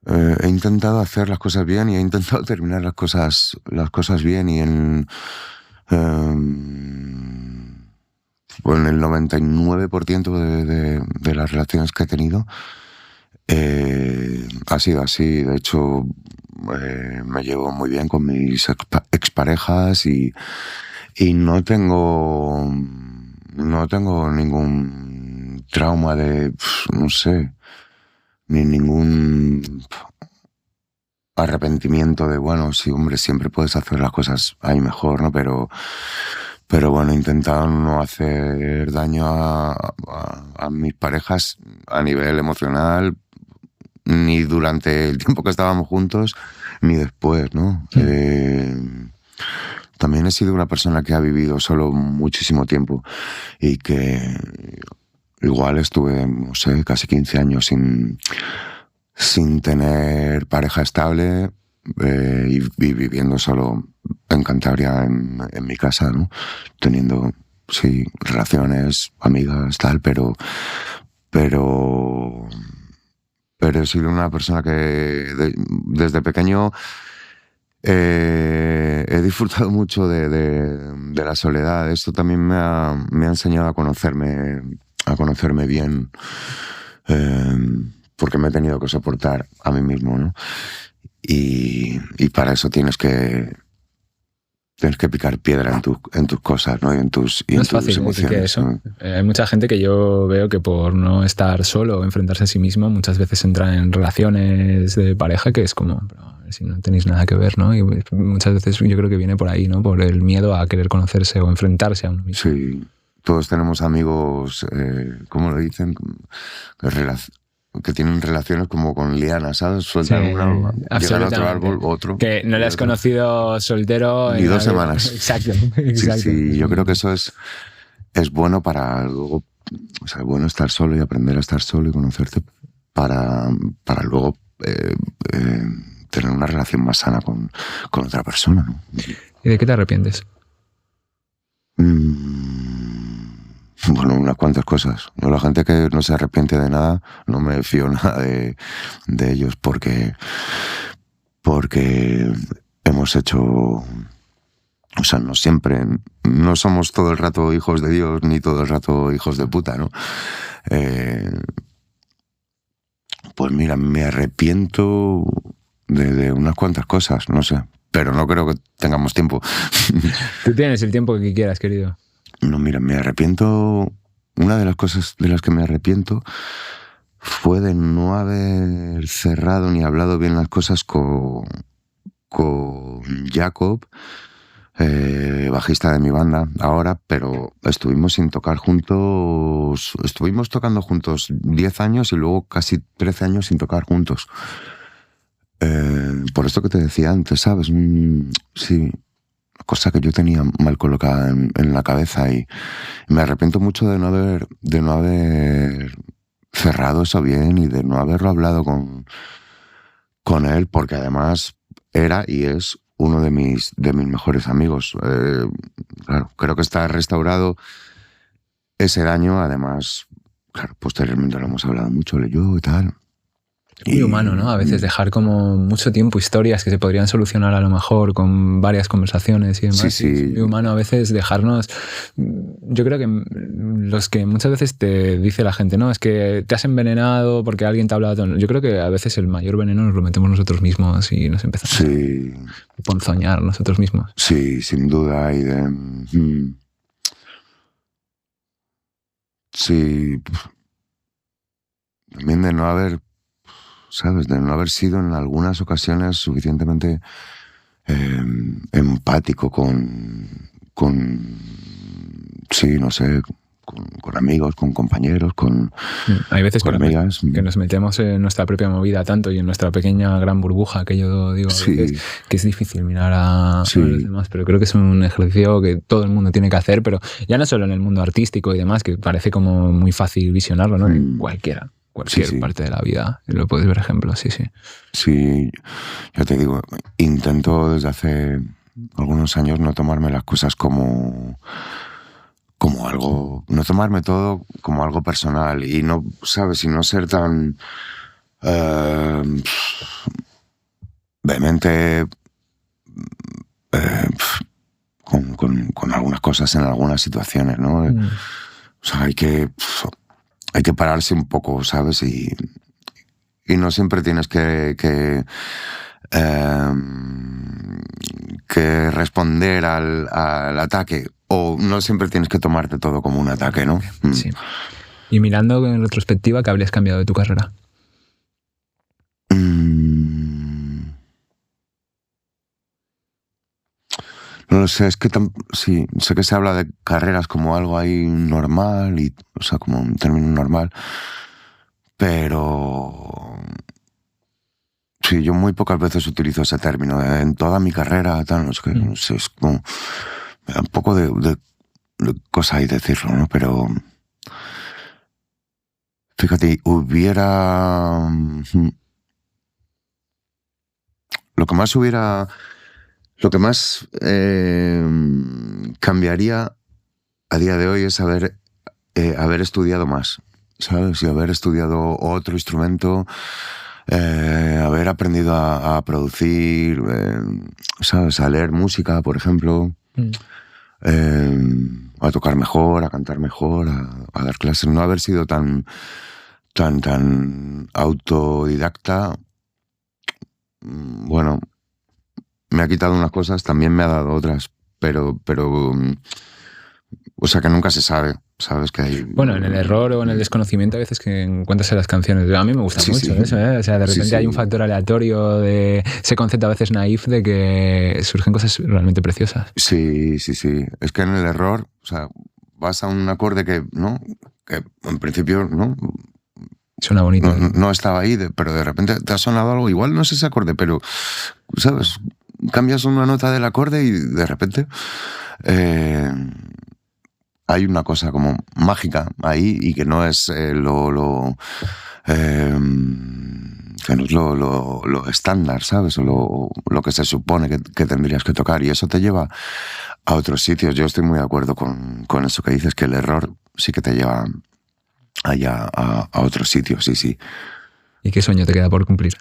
S2: he intentado hacer las cosas bien y he intentado terminar las cosas bien, y en el 99% de las relaciones que he tenido ha sido así. De hecho, me llevo muy bien con mis exparejas y no tengo ningún trauma de, no sé, ni ningún arrepentimiento de, bueno, sí, hombre, siempre puedes hacer las cosas ahí mejor, ¿no? Pero bueno, he intentado no hacer daño a mis parejas a nivel emocional, ni durante el tiempo que estábamos juntos, ni después, ¿no? También he sido una persona que ha vivido solo muchísimo tiempo y que igual estuve, no sé, casi 15 años sin tener pareja estable, y viviendo solo en Cantabria, en mi casa, ¿no? Teniendo, sí, relaciones, amigas, tal, pero he sido una persona que desde pequeño he disfrutado mucho de la soledad. Esto también me ha enseñado a conocerme bien, porque me he tenido que soportar a mí mismo, ¿no? Y para eso tienes que picar piedra en tus cosas, ¿no? Y en tus emociones.
S1: Que eso. ¿No? Hay mucha gente que yo veo que por no estar solo o enfrentarse a sí mismo, muchas veces entra en relaciones de pareja que es como, pero si no tenéis nada que ver, ¿no? Y muchas veces yo creo que viene por ahí, ¿no? Por el miedo a querer conocerse o enfrentarse a uno mismo.
S2: Sí, todos tenemos amigos, ¿cómo lo dicen? Que tienen relaciones como con lianas, ¿sabes? Sueltan una, llegan a otro árbol, otro.
S1: Que no le has conocido soltero
S2: ni 2 semanas.
S1: Exacto.
S2: Sí, yo creo que eso es bueno para luego, o sea, bueno estar solo y aprender a estar solo y conocerte para luego tener una relación más sana con otra persona, ¿no?
S1: ¿Y de qué te arrepientes?
S2: Bueno, unas cuantas cosas. Yo, la gente que no se arrepiente de nada, no me fío nada de ellos, porque hemos hecho, o sea, no somos todo el rato hijos de Dios ni todo el rato hijos de puta, ¿no? Pues mira, me arrepiento de unas cuantas cosas, no sé, pero no creo que tengamos tiempo.
S1: Tú tienes el tiempo que quieras, querido.
S2: No, mira, me arrepiento. Una de las cosas de las que me arrepiento fue de no haber cerrado ni hablado bien las cosas con Jacob, bajista de mi banda ahora, pero estuvimos sin tocar juntos. Estuvimos tocando juntos 10 años y luego casi 13 años sin tocar juntos. Por esto que te decía antes, ¿sabes? Sí. Cosa que yo tenía mal colocada en la cabeza, y me arrepiento mucho de no haber cerrado eso bien y de no haberlo hablado con él, porque además era y es uno de mis mejores amigos. Claro, creo que está restaurado ese daño, además, claro, posteriormente lo hemos hablado mucho, él y yo y tal.
S1: Muy humano, ¿no? A veces dejar como mucho tiempo historias que se podrían solucionar a lo mejor con varias conversaciones y demás.
S2: Sí, sí.
S1: Es muy humano a veces dejarnos... Yo creo que los que muchas veces te dice la gente, no, es que te has envenenado porque alguien te ha hablado... Yo creo que a veces el mayor veneno nos lo metemos nosotros mismos y nos empezamos a ponzoñar nosotros mismos.
S2: Sí, sin duda. Y sí. También de no haber... ¿Sabes? De no haber sido en algunas ocasiones suficientemente empático con sí, no sé, con amigos, con compañeros, con
S1: hay veces
S2: con amigas.
S1: Que nos metemos en nuestra propia movida tanto y en nuestra pequeña gran burbuja, que yo digo a veces, que es difícil mirar a los demás, pero creo que es un ejercicio que todo el mundo tiene que hacer, pero ya no solo en el mundo artístico y demás, que parece como muy fácil visionarlo, ¿no? En cualquier parte de la vida lo puedes ver ejemplos, sí.
S2: Sí, ya te digo, intento desde hace algunos años no tomarme las cosas como algo, no tomarme todo como algo personal y no, ¿sabes? Y no ser tan vehemente con algunas cosas en algunas situaciones, ¿no? O sea, hay que pararse un poco, ¿sabes? Y no siempre tienes que responder al ataque, o no siempre tienes que tomarte todo como un ataque, ¿no?
S1: Sí. Y mirando en retrospectiva, ¿qué habrías cambiado de tu carrera?
S2: No lo sé, es que sí, sé que se habla de carreras como algo ahí normal, o sea, como un término normal, pero sí, yo muy pocas veces utilizo ese término. En toda mi carrera, tal, no sé, es como... Me da un poco de cosa ahí decirlo, ¿no? Pero... Fíjate, hubiera... Lo que más cambiaría a día de hoy es haber estudiado más, ¿sabes? Y haber estudiado otro instrumento, haber aprendido a producir, ¿sabes? A leer música, por ejemplo, a tocar mejor, a cantar mejor, a dar clases. No haber sido tan autodidacta. Bueno, me ha quitado unas cosas, también me ha dado otras, pero o sea que nunca se sabe, ¿sabes? Que hay...
S1: Bueno, en el error o en el desconocimiento a veces que encuentras en las canciones. A mí me gusta mucho eso, ¿eh? O sea, de repente hay un factor aleatorio de ese concepto a veces naif de que surgen cosas realmente preciosas.
S2: Sí. Es que en el error, o sea, vas a un acorde que, ¿no? Que en principio, ¿no?
S1: Suena bonito.
S2: No estaba ahí, pero de repente te ha sonado algo, igual no es ese acorde, pero, ¿sabes? Cambias una nota del acorde y de repente hay una cosa como mágica ahí y que no es que no es lo estándar, ¿sabes? O lo que se supone que tendrías que tocar, y eso te lleva a otros sitios. Yo estoy muy de acuerdo con eso que dices, que el error sí que te lleva allá a otros sitios, sí.
S1: ¿Y qué sueño te queda por cumplir?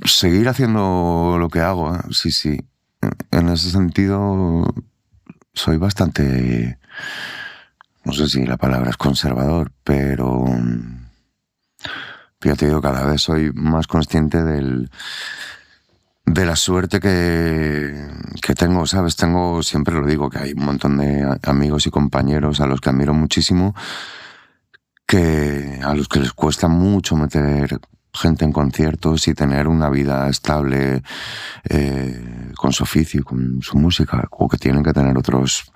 S2: Seguir haciendo lo que hago, ¿eh? Sí. En ese sentido soy bastante, no sé si la palabra es conservador, pero ya te digo, cada vez soy más consciente de la suerte que tengo, ¿sabes? Siempre lo digo, que hay un montón de amigos y compañeros a los que admiro muchísimo, a los que les cuesta mucho meter gente en conciertos y tener una vida estable con su oficio, con su música, o que tienen que tener otros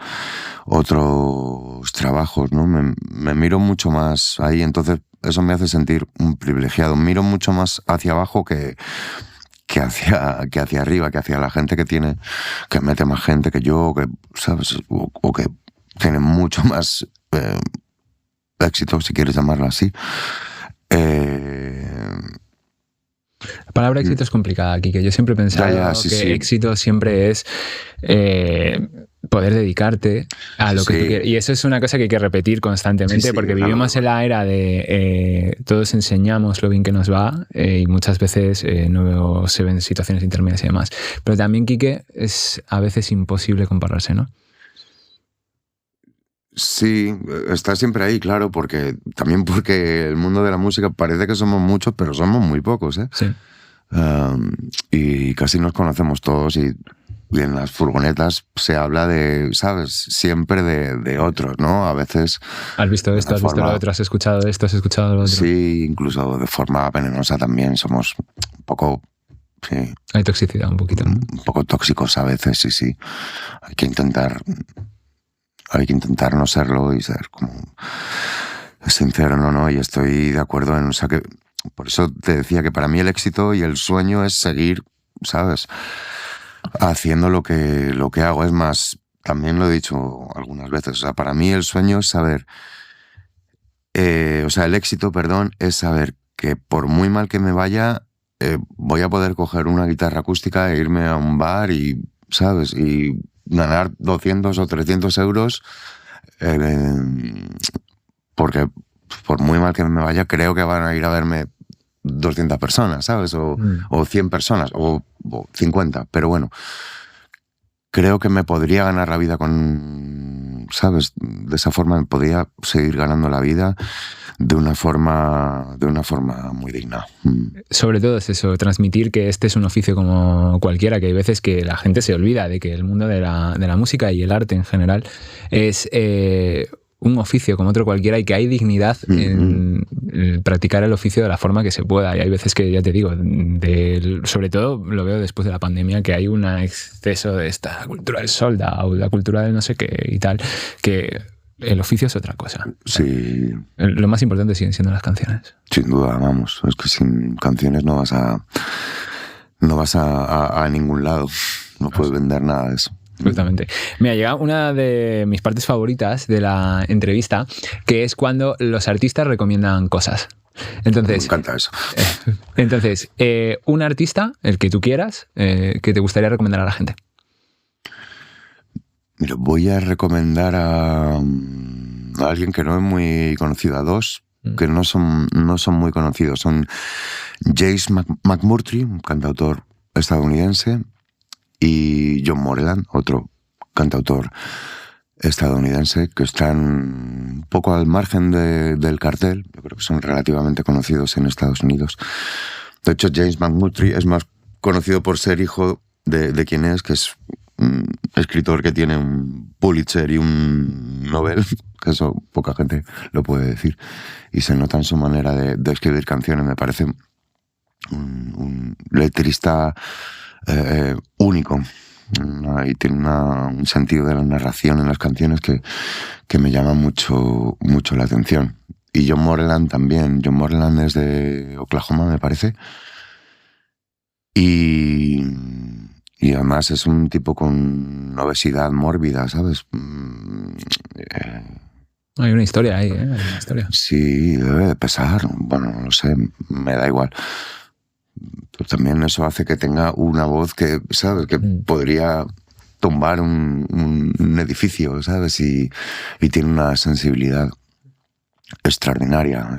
S2: trabajos, ¿no? Me miro mucho más ahí, entonces eso me hace sentir un privilegiado. Miro mucho más hacia abajo que hacia arriba, que hacia la gente que mete más gente que yo, ¿sabes? O que tienen mucho más éxito, si quieres llamarlo así.
S1: La palabra éxito es complicada aquí, que yo siempre he pensado que éxito siempre es poder dedicarte a lo que tú quieres. Y eso es una cosa que hay que repetir constantemente porque vivimos en la era de todos enseñamos lo bien que nos va y muchas veces no se ven situaciones intermedias y demás. Pero también, Quique, es a veces imposible compararse, ¿no?
S2: Sí, está siempre ahí, claro, porque el mundo de la música parece que somos muchos, pero somos muy pocos, ¿eh?
S1: Sí.
S2: Y casi nos conocemos todos y en las furgonetas se habla de, ¿sabes? Siempre de otros, ¿no? A veces...
S1: ¿Has visto esto? ¿Has visto lo otro? ¿Has escuchado esto? ¿Has escuchado lo otro?
S2: Sí, incluso de forma venenosa también. Somos un poco... Sí.
S1: Hay toxicidad un poquito, ¿no?
S2: Un poco tóxicos a veces, sí. Hay que intentar no serlo y ser como sincero, ¿no? Y estoy de acuerdo en... O sea, que por eso te decía que para mí el éxito y el sueño es seguir, ¿sabes? Haciendo lo que hago. Es más, también lo he dicho algunas veces, o sea, para mí el sueño es saber, el éxito, perdón, es saber que por muy mal que me vaya, voy a poder coger una guitarra acústica e irme a un bar y, ¿sabes? Y ganar 200 o 300 euros, porque por muy mal que me vaya, creo que van a ir a verme 200 personas, ¿sabes? O 100 personas, o 50. Pero bueno, creo que me podría ganar la vida con, ¿sabes? De esa forma me podría seguir ganando la vida de una forma muy digna.
S1: Sobre todo es eso, transmitir que este es un oficio como cualquiera, que hay veces que la gente se olvida de que el mundo de la música y el arte en general es un oficio como otro cualquiera y que hay dignidad en practicar el oficio de la forma que se pueda. Y hay veces que, ya te digo, sobre todo lo veo después de la pandemia, que hay un exceso de esta cultura del sold out, la cultura del no sé qué y tal, que el oficio es otra cosa.
S2: Sí.
S1: Lo más importante siguen siendo las canciones.
S2: Sin duda, vamos. Es que sin canciones no vas a ningún lado. No puedes vender nada de eso.
S1: Justamente. Me ha llegado una de mis partes favoritas de la entrevista, que es cuando los artistas recomiendan cosas. Entonces,
S2: me encanta eso.
S1: Entonces, un artista, el que tú quieras, que te gustaría recomendar a la gente.
S2: Mira, voy a recomendar a alguien que no es muy conocido, a dos que no son muy conocidos. Son James McMurtry, un cantautor estadounidense, y John Moreland, otro cantautor estadounidense, que están un poco al margen del cartel. Yo creo que son relativamente conocidos en Estados Unidos. De hecho, James McMurtry es más conocido por ser hijo de quien es, que es un escritor que tiene un Pulitzer y un Nobel, que eso poca gente lo puede decir. Y se nota en su manera de escribir canciones. Me parece un letrista único, y tiene un sentido de la narración en las canciones que me llama mucho la atención. Y John Moreland también. John Moreland es de Oklahoma, me parece, y además es un tipo con obesidad mórbida, ¿sabes?
S1: Hay una historia ahí, ¿eh? Hay una historia.
S2: Sí, debe de pesar. Bueno, no sé, me da igual. Pero también eso hace que tenga una voz que, ¿sabes? Que podría tumbar un edificio, ¿sabes? Y tiene una sensibilidad extraordinaria.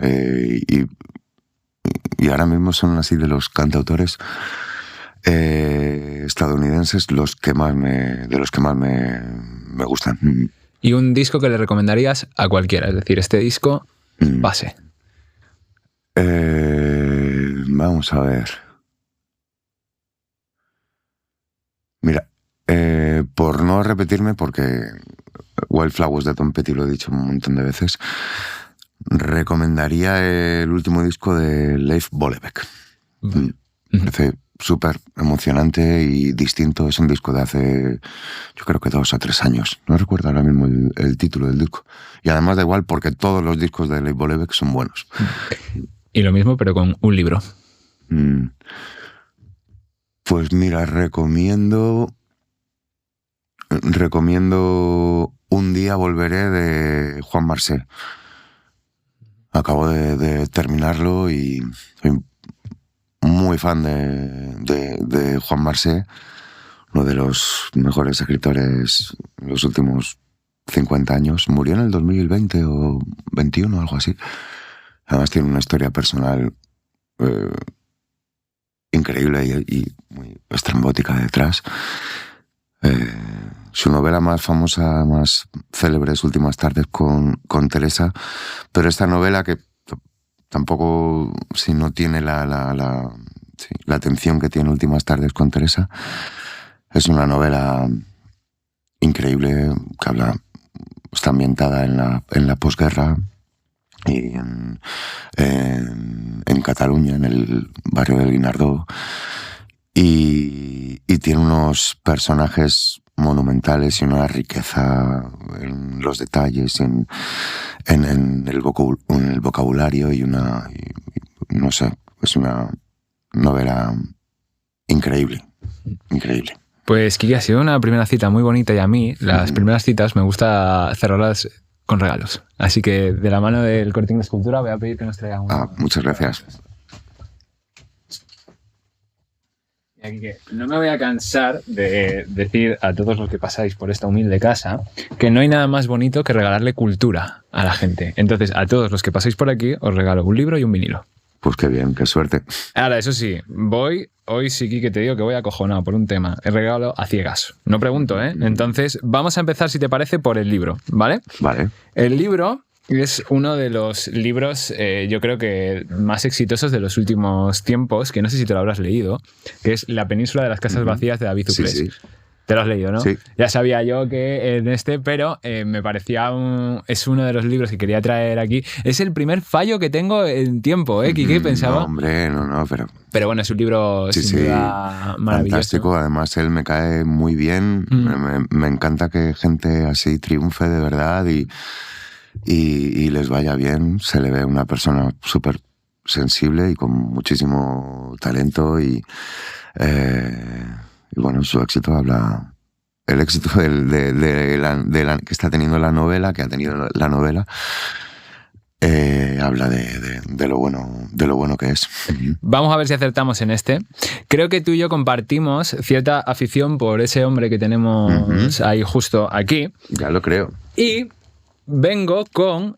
S2: Y ahora mismo son así de los cantautores estadounidenses de los que más me gustan.
S1: Y un disco que le recomendarías a cualquiera, es decir, este disco base.
S2: Vamos a ver. Mira, por no repetirme, porque Wildflowers de Tom Petty lo he dicho un montón de veces, recomendaría el último disco de Leif Bollebeck. Me parece súper emocionante y distinto. Es un disco de hace, yo creo que 2 o 3 años. No recuerdo ahora mismo el título del disco. Y además da igual porque todos los discos de Leif Bollebeck son buenos.
S1: Y lo mismo, pero con un libro.
S2: Pues mira, recomiendo recomiendo Un día volveré de Juan Marsé. Acabo de terminarlo y soy muy fan de Juan Marsé, uno de los mejores escritores en los últimos 50 años. Murió en el 2020 o 21, algo así. Además tiene una historia personal increíble y muy estrambótica detrás. Su novela más famosa, más célebre es Últimas tardes con Teresa, pero esta novela que tampoco, si no tiene la atención que tiene Últimas tardes con Teresa, es una novela increíble que está ambientada en la posguerra y en Cataluña, en el barrio del Guinardó, y tiene unos personajes monumentales y una riqueza en los detalles, en el vocabulario y no sé, es una novela increíble, increíble.
S1: Pues Kiki, ha sido una primera cita muy bonita y a mí las primeras citas me gusta cerrarlas con regalos. Así que de la mano del Corte Inglés Cultura voy a pedir que nos traigan uno.
S2: Muchas gracias.
S1: Y aquí que no me voy a cansar de decir a todos los que pasáis por esta humilde casa que no hay nada más bonito que regalarle cultura a la gente. Entonces, a todos los que pasáis por aquí os regalo un libro y un vinilo.
S2: Pues qué bien, qué suerte.
S1: Ahora, eso sí, hoy sí que te digo que voy acojonado por un tema. El regalo a ciegas. No pregunto, ¿eh? Entonces, vamos a empezar, si te parece, por el libro, ¿vale?
S2: Vale.
S1: El libro es uno de los libros, yo creo que más exitosos de los últimos tiempos, que no sé si te lo habrás leído, que es La península de las casas vacías de David Zuclés.
S2: Sí.
S1: Te lo has leído, ¿no?
S2: Sí.
S1: Ya sabía yo que en pero me parecía es uno de los libros que quería traer aquí. Es el primer fallo que tengo en tiempo, ¿eh? ¿Qué pensaba?
S2: No, hombre, no, pero...
S1: Pero bueno, es un libro sin duda maravilloso.
S2: Fantástico, además él me cae muy bien. Me encanta que gente así triunfe de verdad y les vaya bien. Se le ve una persona súper sensible y con muchísimo talento y bueno, su éxito habla... El éxito que está teniendo la novela, que ha tenido la novela, habla de lo bueno que es.
S1: Vamos a ver si acertamos en este. Creo que tú y yo compartimos cierta afición por ese hombre que tenemos ahí justo aquí.
S2: Ya lo creo.
S1: Y vengo con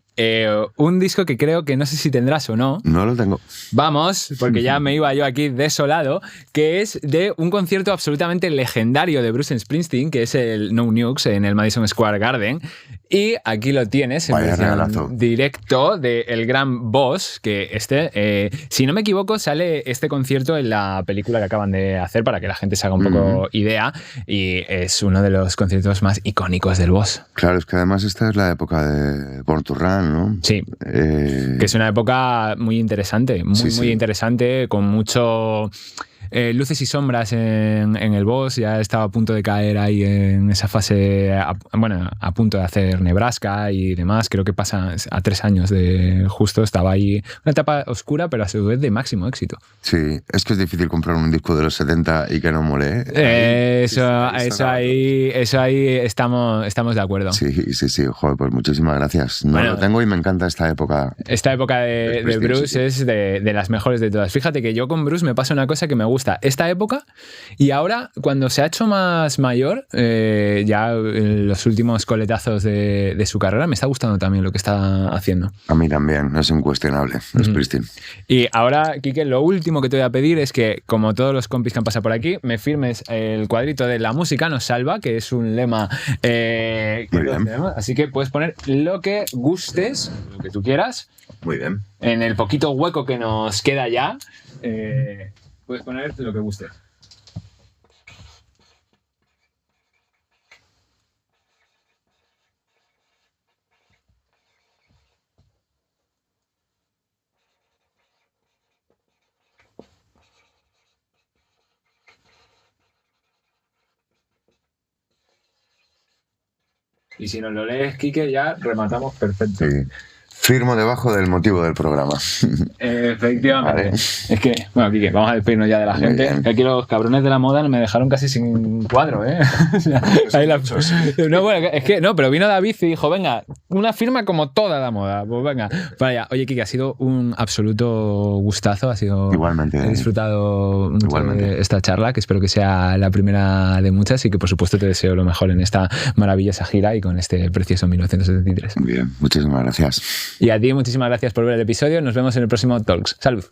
S1: un disco que creo que no sé si tendrás o no.
S2: No lo tengo.
S1: Vamos, porque ya me iba yo aquí desolado, que es de un concierto absolutamente legendario de Bruce Springsteen, que es el No Nukes en el Madison Square Garden. Y aquí lo tienes en versión directo del gran Boss, que si no me equivoco, sale este concierto en la película que acaban de hacer para que la gente se haga un poco idea. Y es uno de los conciertos más icónicos del Boss.
S2: Claro, es que además esta es la época de Born to Run, ¿no?
S1: Sí, que es una época muy interesante, muy interesante, con mucho... luces y sombras en el Boss. Ya estaba a punto de caer ahí en esa fase, a punto de hacer Nebraska y demás. Creo que pasa a 3 años de justo, estaba ahí una etapa oscura, pero a su vez de máximo éxito.
S2: Sí, es que es difícil comprar un disco de los 70 y que no mole.
S1: Eso ahí estamos de acuerdo.
S2: Sí, joder, pues muchísimas gracias. No lo tengo y me encanta esta época.
S1: Esta época de Bruce es de las mejores de todas. Fíjate que yo con Bruce me pasa una cosa que me gusta esta época, y ahora cuando se ha hecho más mayor, ya en los últimos coletazos de su carrera, me está gustando también lo que está haciendo.
S2: A mí también, es incuestionable, Springsteen.
S1: Y ahora, Quique, lo último que te voy a pedir es que, como todos los compis que han pasado por aquí, me firmes el cuadrito de La música nos salva, que es un lema que tenemos. Así que puedes poner lo que gustes, lo que tú quieras.
S2: Muy bien.
S1: En el poquito hueco que nos queda ya, puedes poner lo que guste. Y si nos lo lees, Quique, ya rematamos perfecto.
S2: Sí. Firmo debajo del motivo del programa.
S1: Efectivamente.
S2: Vale.
S1: Es que, bueno, Quique, vamos a despedirnos ya de la
S2: Muy
S1: gente.
S2: bien.
S1: Que aquí los cabrones de la moda me dejaron casi sin cuadro, ¿eh? O sea, ahí no, bueno, es que no, pero vino David y dijo, venga, una firma como toda la moda. Pues venga. Vaya, oye, Quique, ha sido un absoluto gustazo. Ha sido.
S2: Igualmente.
S1: He disfrutado mucho
S2: Igualmente.
S1: de esta charla, que espero que sea la primera de muchas y que, por supuesto, te deseo lo mejor en esta maravillosa gira y con este precioso 1973.
S2: Muy bien, muchísimas gracias.
S1: Y a ti, muchísimas gracias por ver el episodio. Nos vemos en el próximo Talks. Salud.